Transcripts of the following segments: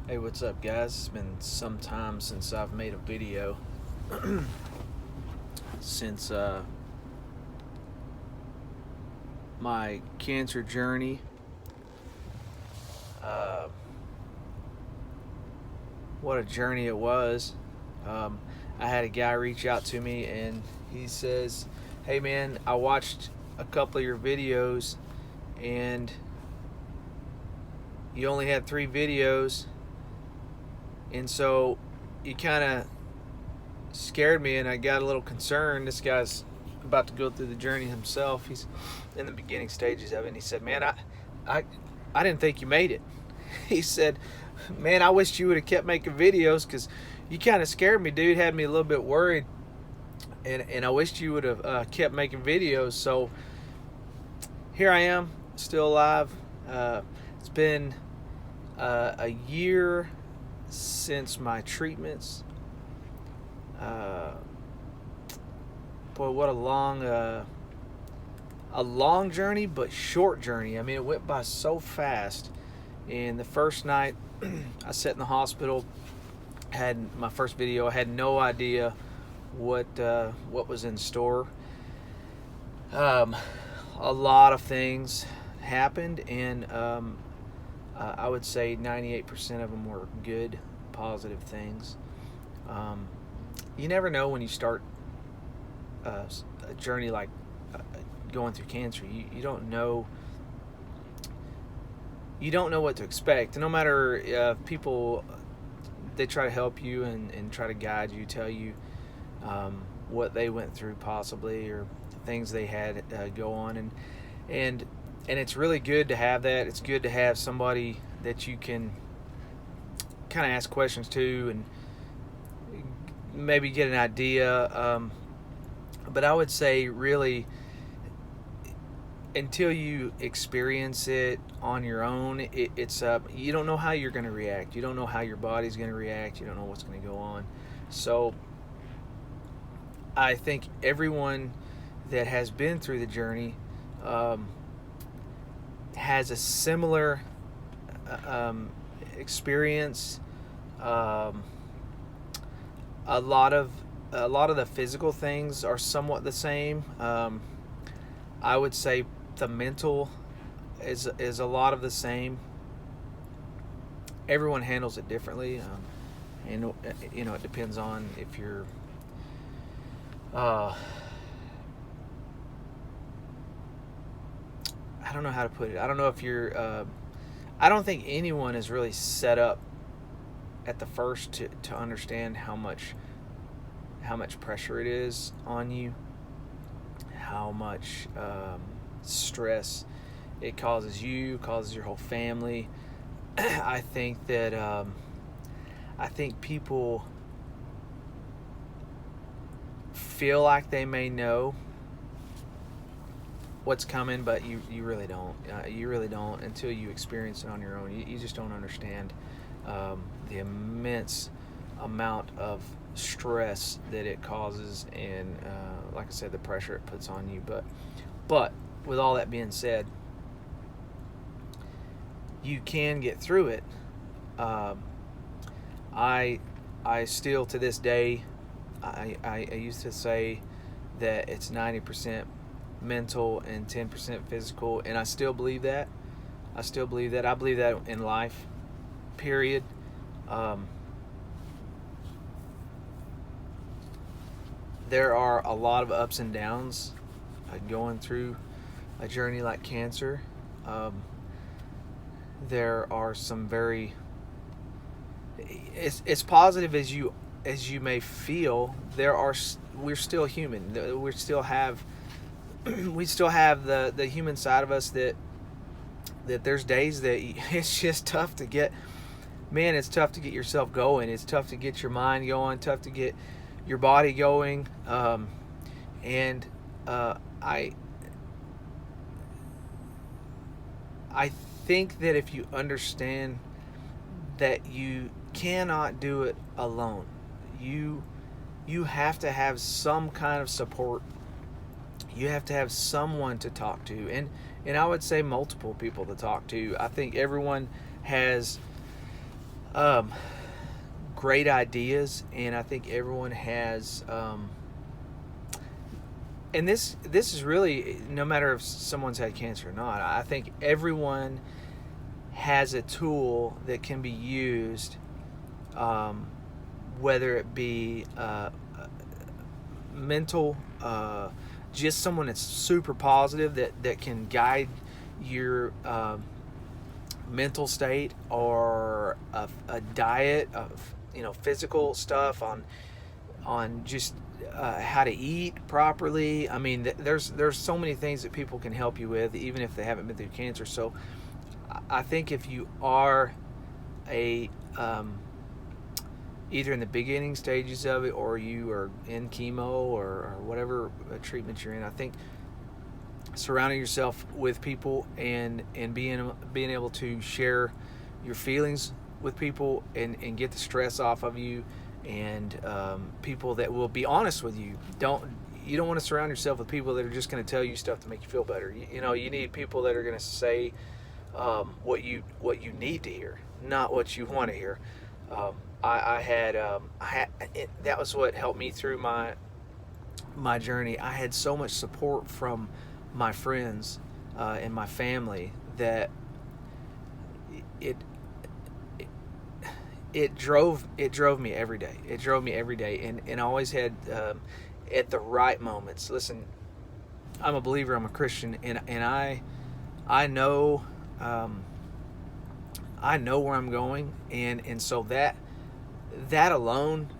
Hey, what's up, guys? It's been some time since I've made a video. Since my cancer journey. Uh, what a journey it was. Um, I had a guy reach out to me and he says, "Hey, man, I watched a couple of your videos and you only had 3 videos. And so you kind of scared me and I got a little concerned. This guy's about to go through the journey himself. He's in the beginning stages of it. And he said, "Man, I, I didn't think you made it." He said, "Man, I wish you would have kept making videos because you kind of scared me, dude. Had me a little bit worried. And I wished you would have kept making videos." So here I am, still alive. It's been a year since my treatments. Uh, Boy, what a long journey, but short journey. I mean, it went by so fast. And the first night, I sat in the hospital, had my first video. I had no idea what was in store. Um, a lot of things happened, and I would say 98% of them were good, positive things. Um, you never know when you start a journey like uh, going through cancer. You don't know. You don't know what to expect. No matter people, they try to help you and try to guide you, tell you what they went through possibly, or things they had go on, and it's really good to have that. It's good to have somebody that you can kind of ask questions to and maybe get an idea. But I would say really, until you experience it on your own, it's you don't know how you're going to react. You don't know how your body's going to react. You don't know what's going to go on. So I think everyone that has been through the journey has a similar experience. Um, a lot of the physical things are somewhat the same. I would say the mental is a lot of the same. Everyone handles it differently, and it depends on if you're. I don't know how to put it. I don't know if you're. I don't think anyone is really set up at the first to understand how much pressure it is on you, how much stress it causes you, causes your whole family. I think that I think people feel like they may know what's coming, but you really don't. You really don't until you experience it on your own. You just don't understand the immense amount of stress that it causes, and like I said, the pressure it puts on you. But with all that being said, you can get through it. I still to this day, I used to say that it's 90% mental and 10% physical, and I still believe that. I believe that in life, period. There are a lot of ups and downs going through a journey like cancer. There are some very, as positive as you may feel, we're still human. We still have the human side of us that there's days that it's just tough to get. Man, it's tough to get yourself going. It's tough to get your mind going. Tough to get your body going. And I think that if you understand that you cannot do it alone, you have to have some kind of support. You have to have someone to talk to, and I would say multiple people to talk to. I think everyone has um, great ideas, and I think everyone has. And this is really, no matter if someone's had cancer or not, I think everyone has a tool that can be used, whether it be mental, just someone that's super positive that can guide your mental state, or a diet of physical stuff on just how to eat properly. I mean, there's so many things that people can help you with, even if they haven't been through cancer. So I think if you are a either in the beginning stages of it, or you are in chemo, or whatever treatment you're in, I think surrounding yourself with people, and being able to share your feelings with people, and get the stress off of you, and people that will be honest with you. You don't want to surround yourself with people that are just going to tell you stuff to make you feel better. You need people that are going to say what you need to hear, not what you want to hear. That was what helped me through my journey. I had so much support from my friends and my family that it drove me every day. It drove me every day, and I always had at the right moments. Listen, I'm a believer. I'm a Christian, and I know I know where I'm going, and so that alone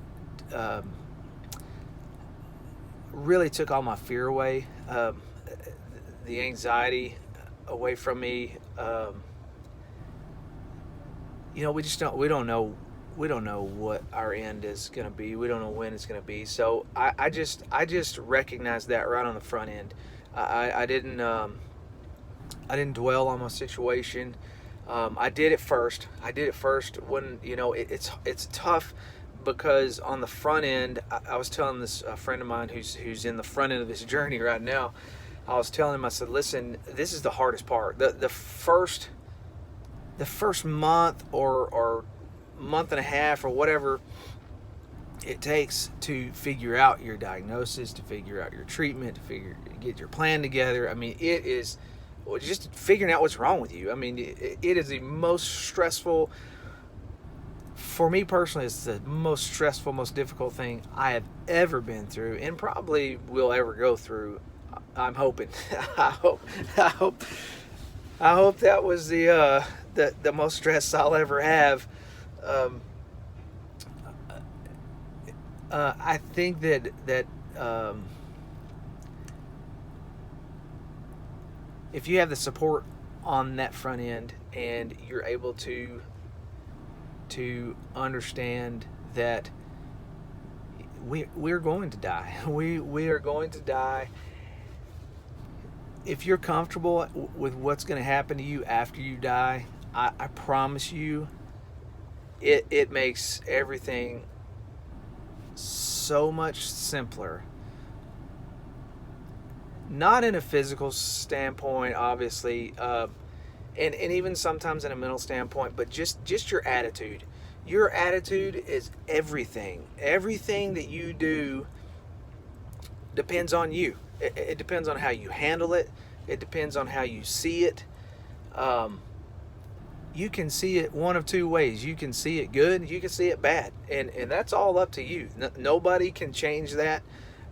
really took all my fear away, the anxiety away from me. We don't know what our end is going to be. We don't know when it's going to be. So I just recognized that right on the front end. I didn't dwell on my situation. I did it first when it's tough, because on the front end, I was telling this friend of mine who's in the front end of this journey right now. I was telling him, I said, listen, this is the hardest part. The first month or month and a half, or whatever it takes to figure out your diagnosis, to figure out your treatment, to get your plan together. I mean, it is just figuring out what's wrong with you. I mean, it is the most stressful, for me personally, it's the most stressful, most difficult thing I have ever been through, and probably will ever go through. I'm hoping. I hope that was the most stress I'll ever have. I think that if you have the support on that front end, and you're able to understand that we're going to die, we are going to die. If you're comfortable with what's going to happen to you after you die, I promise you, it makes everything so much simpler. Not in a physical standpoint, obviously, and even sometimes in a mental standpoint, but just your attitude. Your attitude is everything. Everything that you do depends on you. It depends on how you handle it. It depends on how you see it. You can see it one of two ways. You can see it good, you can see it bad, and that's all up to you. Nobody can change that.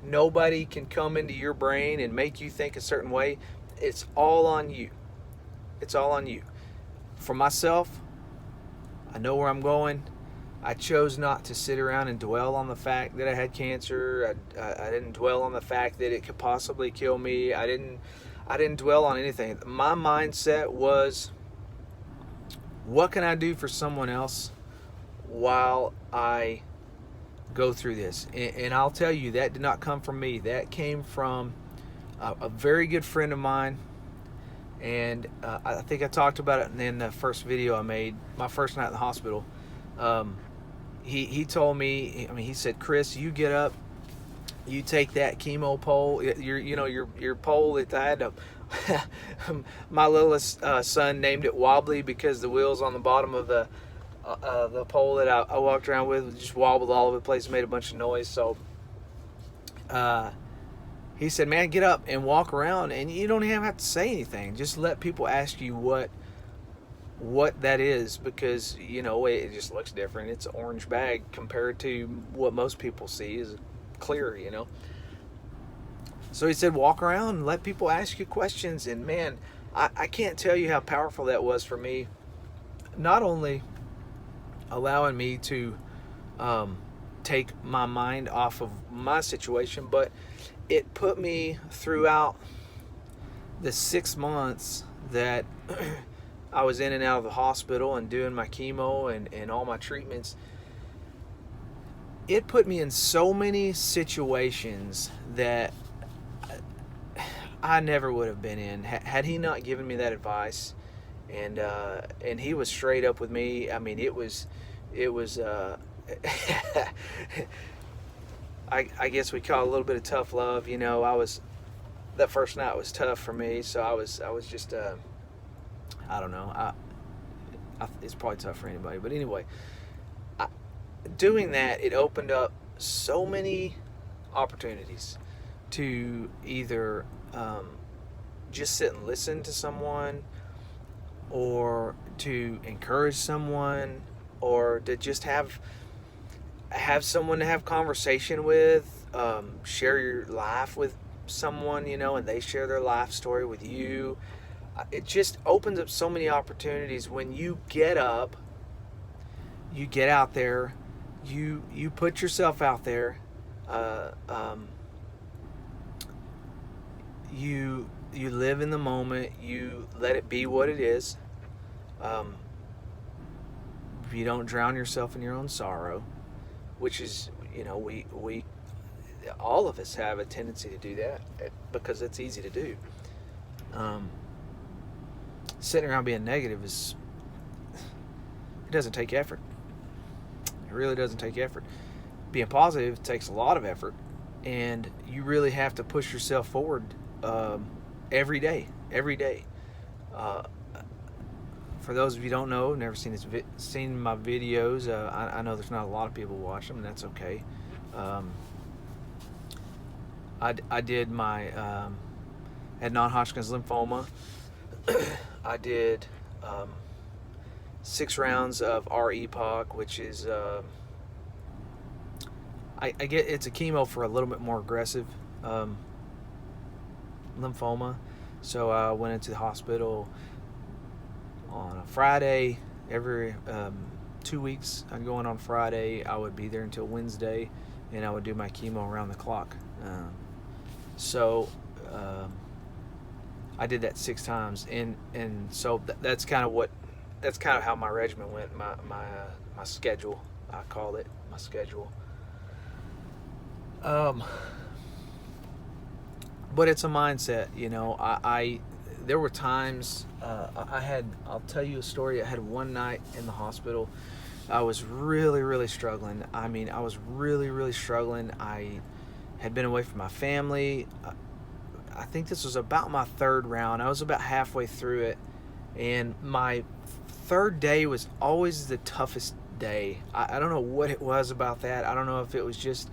Nobody can come into your brain and make you think a certain way. It's all on you. It's all on you. For myself, I know where I'm going. I chose not to sit around and dwell on the fact that I had cancer. I didn't dwell on the fact that it could possibly kill me. I didn't dwell on anything. My mindset was, what can I do for someone else while I go through this? And I'll tell you, that did not come from me. That came from a very good friend of mine. And I think I talked about it in the first video I made, my first night in the hospital. He told me, he said, Chris, you get up, you take that chemo pole, your pole that I had to, my littlest son named it Wobbly, because the wheels on the bottom of the the pole that I walked around with just wobbled all over the place, made a bunch of noise. So he said, man, get up and walk around, and you don't even have to say anything. Just let people ask you what that is, because it just looks different. It's an orange bag compared to what most people see is clear. So he said, walk around and let people ask you questions. And man, I can't tell you how powerful that was for me. Not only allowing me to take my mind off of my situation, but it put me throughout the 6 months that I was in and out of the hospital and doing my chemo and all my treatments. It put me in so many situations that I never would have been in had he not given me that advice. And he was straight up with me. I mean, it was I guess we call it a little bit of tough love. That first night was tough for me, so I was just I don't know. It's probably tough for anybody, but anyway, doing that, it opened up so many opportunities to either just sit and listen to someone, or to encourage someone, or to just have someone to have conversation with, share your life with someone, and they share their life story with you. It just opens up so many opportunities when you get up, you get out there, you put yourself out there, you live in the moment, you let it be what it is. You don't drown yourself in your own sorrow, which is, we all of us have a tendency to do that because it's easy to do. Sitting around being negative it doesn't take effort. It really doesn't take effort. Being positive takes a lot of effort, and you really have to push yourself forward every day. For those of you who don't know, never seen my videos, I know there's not a lot of people watch them, and that's okay. I did my had Non-Hodgkin Lymphoma. I did 6 rounds of REPOC, which is I get it's a chemo for a little bit more aggressive lymphoma. So I went into the hospital on a Friday. Every 2 weeks I'd go in on Friday. I would be there until Wednesday, and I would do my chemo around the clock. So I did that 6 times, and so that's kind of how my regimen went. My schedule, I call it my schedule. But it's a mindset, I there were times I'll tell you a story. I had one night in the hospital. I was really, really struggling. I mean, I was really, really struggling. I had been away from my family. I think this was about my 3rd round. I was about halfway through it, and my 3rd day was always the toughest day. I don't know what it was about that. I don't know if it was just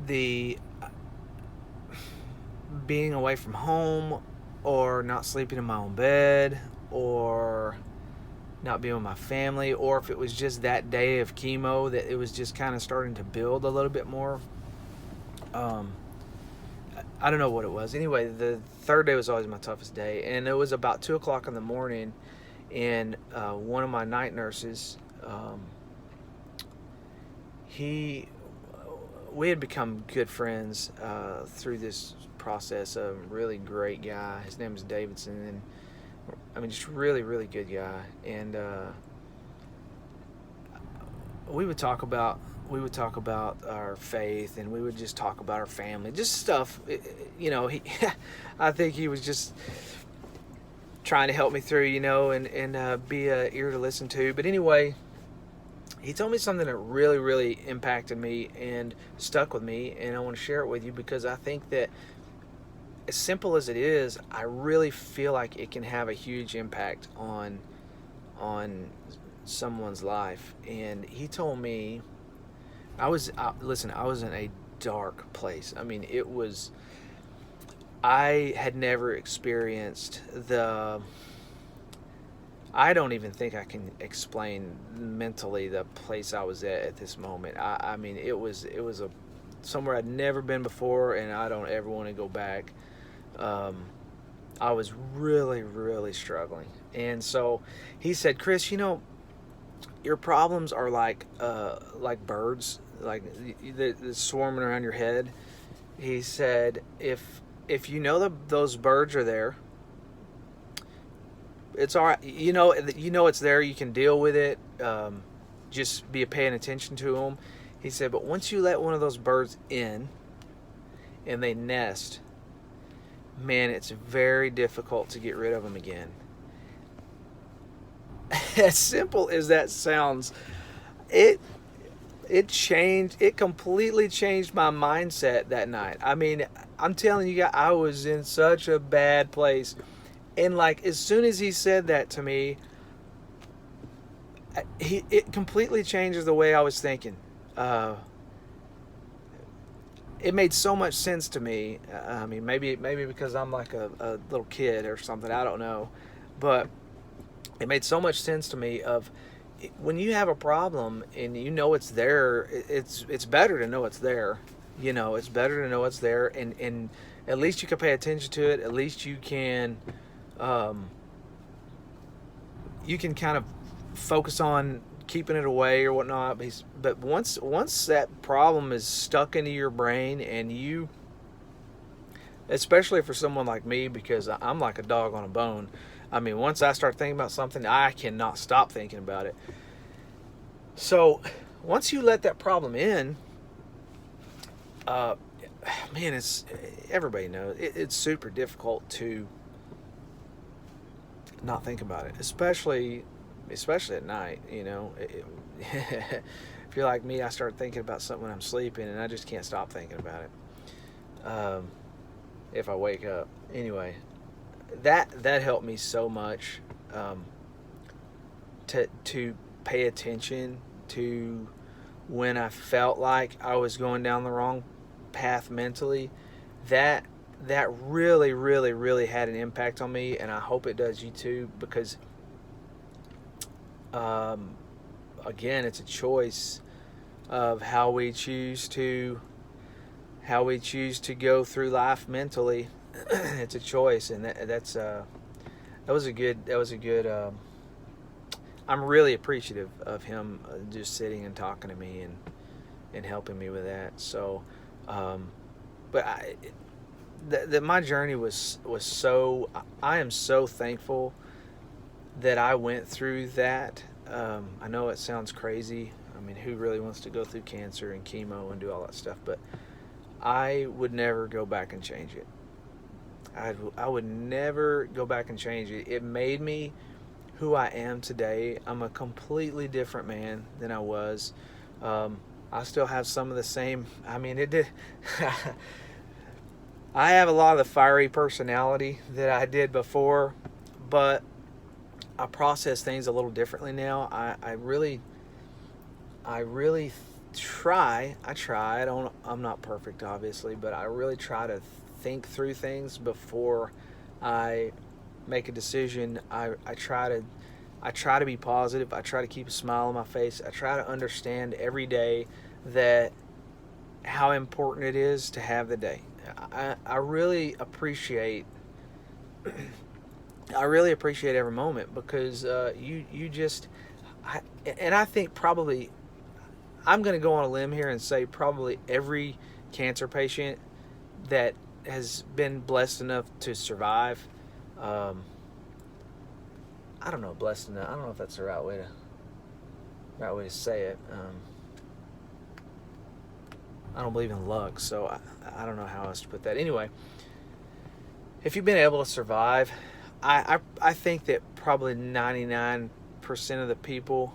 the being away from home, or not sleeping in my own bed, or not being with my family, or if it was just that day of chemo that it was just kind of starting to build a little bit more. I don't know what it was. Anyway, the 3rd day was always my toughest day, and it was about 2 o'clock in the morning, and one of my night nurses, we had become good friends through this process. A really great guy. His name is Davidson, and I mean, just really, really good guy. And we would talk about our faith, and we would just talk about our family, just stuff. I think he was just trying to help me through, and be an ear to listen to. But anyway, he told me something that really, really impacted me and stuck with me, and I want to share it with you because I think that, as simple as it is, I really feel like it can have a huge impact on on someone's life, and he told me listen, I was in a dark place. I mean, I had never experienced I don't even think I can explain mentally the place I was at this moment. I mean, it was somewhere I'd never been before, and I don't ever want to go back. I was really, really struggling, and so he said, "Chris, your problems are like birds, like the swarming around your head." He said, "If you know those birds are there, it's all right. It's there. You can deal with it. Just be paying attention to them." He said, "But once you let one of those birds in and they nest, man, it's very difficult to get rid of them again." As simple as that sounds, it completely changed my mindset that night. I mean, I'm telling you guys, I was in such a bad place. And like, as soon as he said that to me, it completely changes the way I was thinking. It made so much sense to me. I mean, maybe because I'm like a little kid or something. I don't know, but it made so much sense to me of when you have a problem and you know it's there. It's better to know it's there. It's better to know it's there, and at least you can pay attention to it. At least you can kind of focus on keeping it away or whatnot. But once that problem is stuck into your brain, and especially for someone like me, because I'm like a dog on a bone. I mean, once I start thinking about something, I cannot stop thinking about it. So once you let that problem in, man, everybody knows it's super difficult to not think about it, especially at night. If you're like me, I start thinking about something when I'm sleeping, and I just can't stop thinking about it. If I wake up, anyway, that helped me so much, to pay attention to when I felt like I was going down the wrong path mentally. That really, really, really had an impact on me, and I hope it does you too, because again, it's a choice of how we choose to go through life mentally. It's a choice, and that was a good I'm really appreciative of him just sitting and talking to me and helping me with that. So but my journey was so, I am so thankful that I went through that. I know it sounds crazy. I mean, who really wants to go through cancer and chemo and do all that stuff? But I would never go back and change it. I would never go back and change it. It made me who I am today. I'm a completely different man than I was. I still have some of the same. I mean, it did. I have a lot of the fiery personality that I did before, but I process things a little differently now. I really try. I'm not perfect, obviously, but I really try to think through things before I make a decision. I try to be positive. I try to keep a smile on my face. I try to understand every day that how important it is to have the day. I really appreciate every moment, because I think probably, I'm going to go on a limb here and say probably every cancer patient that has been blessed enough to survive, I don't know, blessed enough, I don't know if that's the right way to say it. I don't believe in luck, so I don't know how else to put that. Anyway, if you've been able to survive, I think that probably 99% of the people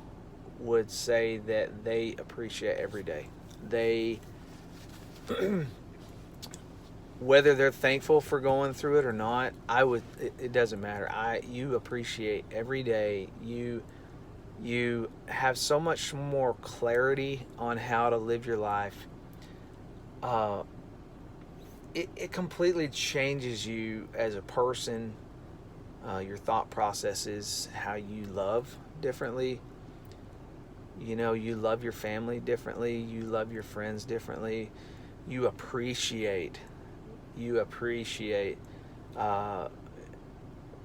would say that they appreciate every day. They, whether they're thankful for going through it or not, it doesn't matter. You appreciate every day. You You have so much more clarity on how to live your life. Uh, it completely changes you as a person, your thought processes, how you love differently. You know, you love your family differently, you love your friends differently, you appreciate, you appreciate, uh,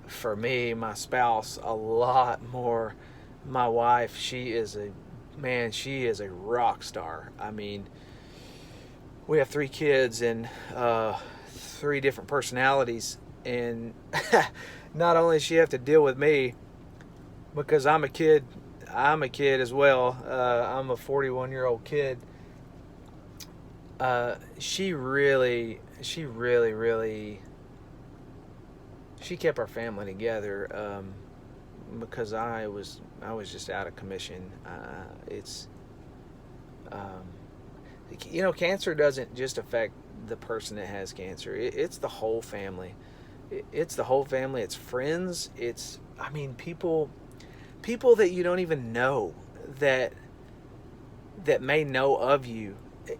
for me, my spouse, a lot more. My wife, she is a rock star. I mean, we have 3 kids and 3 different personalities, and not only does she have to deal with me because I'm a kid as well. I'm a 41-year-old kid. She really, she kept our family together, because I was just out of commission. It's um, cancer doesn't just affect the person that has cancer. It's the whole family. It's the whole family. It's friends. It's, I mean, people that you don't even know that may know of you.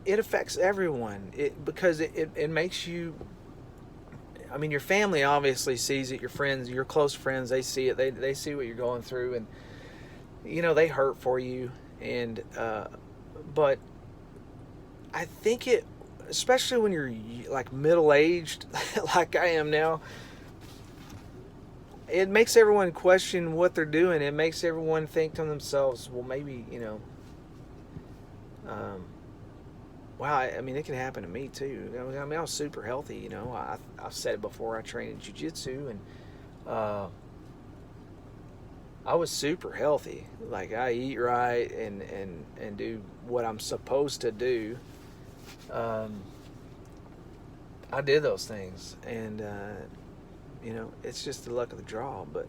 It affects everyone. It makes you. I mean, your family obviously sees it. Your friends, your close friends, they see it. They see what you're going through, and they hurt for you. And but I think it, especially when you're like middle aged, like I am now, it makes everyone question what they're doing. It makes everyone think to themselves, well, maybe um, wow. I mean, it can happen to me too. I mean, I was super healthy. I've said it before. I trained in jiu-jitsu, and uh, I was super healthy. Like, I eat right and do what I'm supposed to do. Um, I did those things, and it's just the luck of the draw. But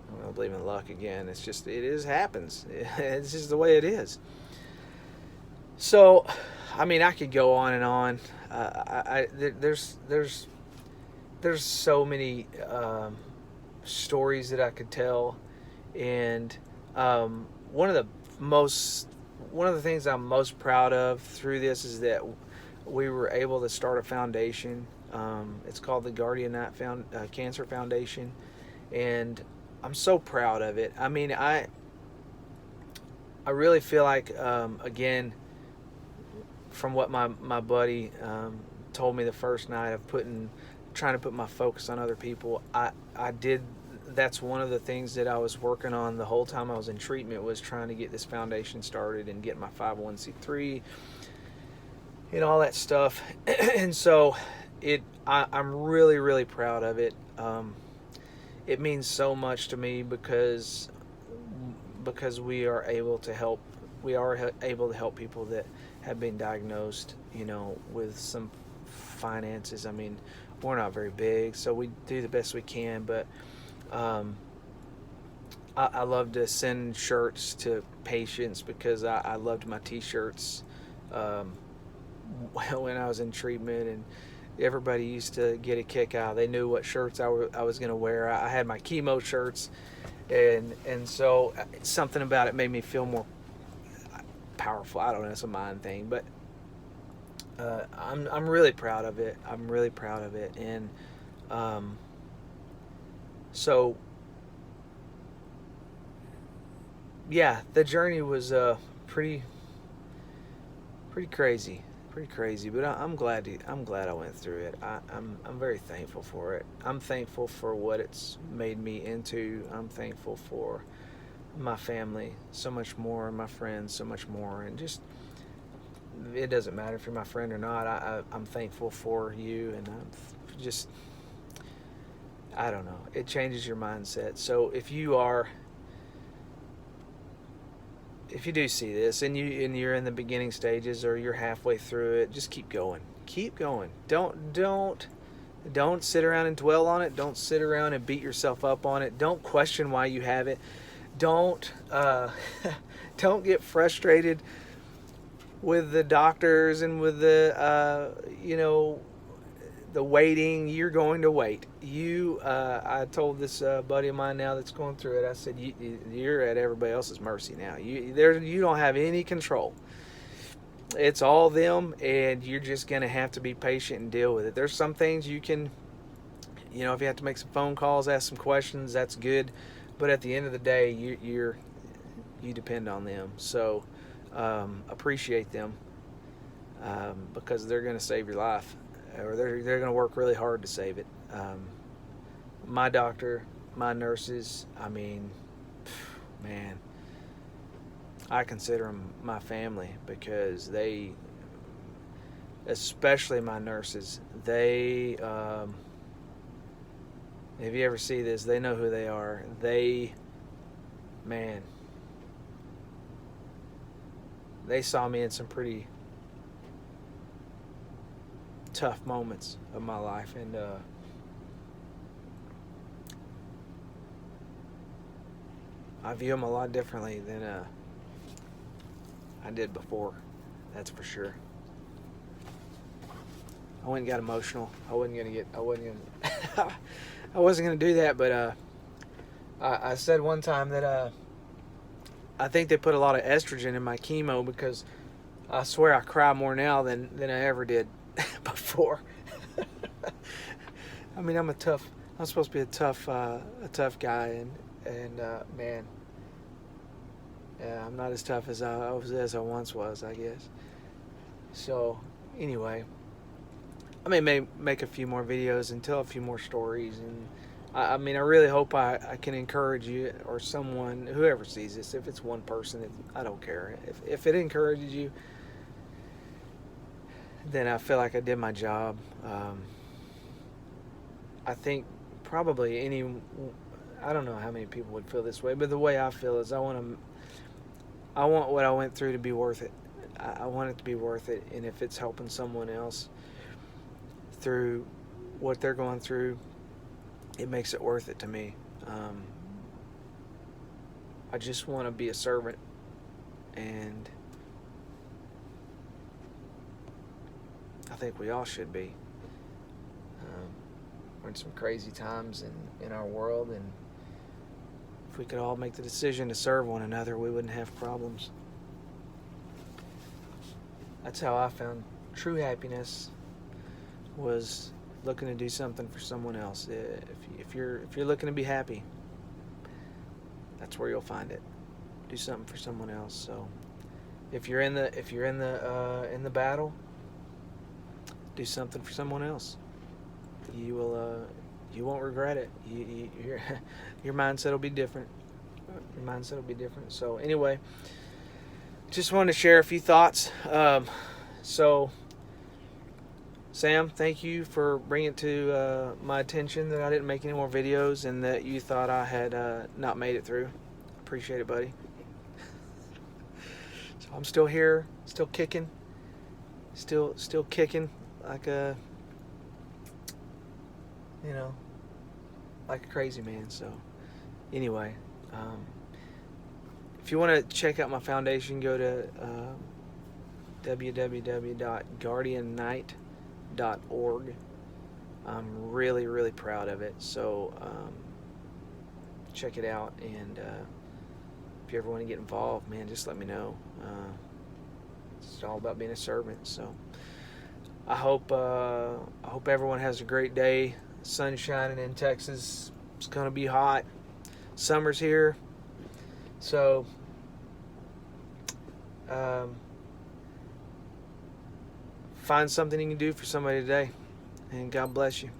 I don't believe in luck again. It is happens. It's just the way it is. So, I mean, I could go on and on. There's so many stories that I could tell, and one of the things I'm most proud of through this is that we were able to start a foundation. It's called the Guardian Knot Cancer Foundation, and I'm so proud of it. I mean, I really feel like, again, from what my buddy told me the first night of trying to put my focus on other people, I did. That's one of the things that I was working on the whole time I was in treatment, was trying to get this foundation started and get my 501c3 and all that stuff. And so I'm really, really proud of it. It means so much to me because we are able to help. We are able to help people that have been diagnosed, with some finances. I mean, we're not very big, so we do the best we can. But I love to send shirts to patients because I loved my T-shirts when I was in treatment, and everybody used to get a kick out. They knew what shirts I was going to wear. I had my chemo shirts, and so something about it made me feel more powerful. I don't know, it's a mind thing, but I'm really proud of it. I'm really proud of it, and so yeah, the journey was pretty crazy, but I'm glad I went through it. I'm very thankful for it. I'm thankful for what it's made me into. I'm thankful for my family so much more, my friends so much more, and just, it doesn't matter if you're my friend or not. I'm thankful for you, and I'm just, I don't know, it changes your mindset. So if you do see this, and you're in the beginning stages, or you're halfway through it, just keep going. Don't sit around and dwell on it. Don't sit around and beat yourself up on it. Don't question why you have it. Don't don't get frustrated with the doctors and with the the waiting, you're going to wait. I told this buddy of mine now that's going through it. I said, you're at everybody else's mercy now. You don't have any control. It's all them, and you're just gonna have to be patient and deal with it. There's some things you can, if you have to make some phone calls, ask some questions, that's good. But at the end of the day, you depend on them. So appreciate them, because they're gonna save your life, or they're going to work really hard to save it. My doctor, my nurses, I mean, man, I consider them my family, because they, especially my nurses, they, if you ever see this, they know who they are. Man, they saw me in some pretty tough moments of my life, and I view them a lot differently than I did before. That's for sure. I went and got emotional. I wasn't gonna do that, but I said one time that I think they put a lot of estrogen in my chemo, because I swear I cry more now than I ever did before. I mean, I'm supposed to be a tough guy, and man, yeah, I'm not as tough as I once was, I guess. So anyway, I may make a few more videos and tell a few more stories, and I mean, I really hope I can encourage you, or someone, whoever sees this. If it's one person, I don't care. If it encourages you, then I feel like I did my job. I think probably I don't know how many people would feel this way, but the way I feel is I want what I went through to be worth it. I want it to be worth it, and if it's helping someone else through what they're going through, it makes it worth it to me. I just want to be a servant, and I think we all should be. We're in some crazy times in our world, and if we could all make the decision to serve one another, we wouldn't have problems. That's how I found true happiness, was looking to do something for someone else. If you're looking to be happy, that's where you'll find it. Do something for someone else. So if you're in the battle, do something for someone else. You won't regret it. Your mindset will be different. So anyway, just wanted to share a few thoughts. So Sam, thank you for bringing it to my attention that I didn't make any more videos, and that you thought I had not made it through. Appreciate it, buddy. So I'm still here, still kicking, still kicking like a crazy man. So anyway, if you want to check out my foundation, go to www.guardiannight.org. I'm really, really proud of it. So check it out, and if you ever want to get involved, man, just let me know. It's all about being a servant. So I hope everyone has a great day. Sun's shining in Texas. It's gonna be hot. Summer's here. So find something you can do for somebody today, and God bless you.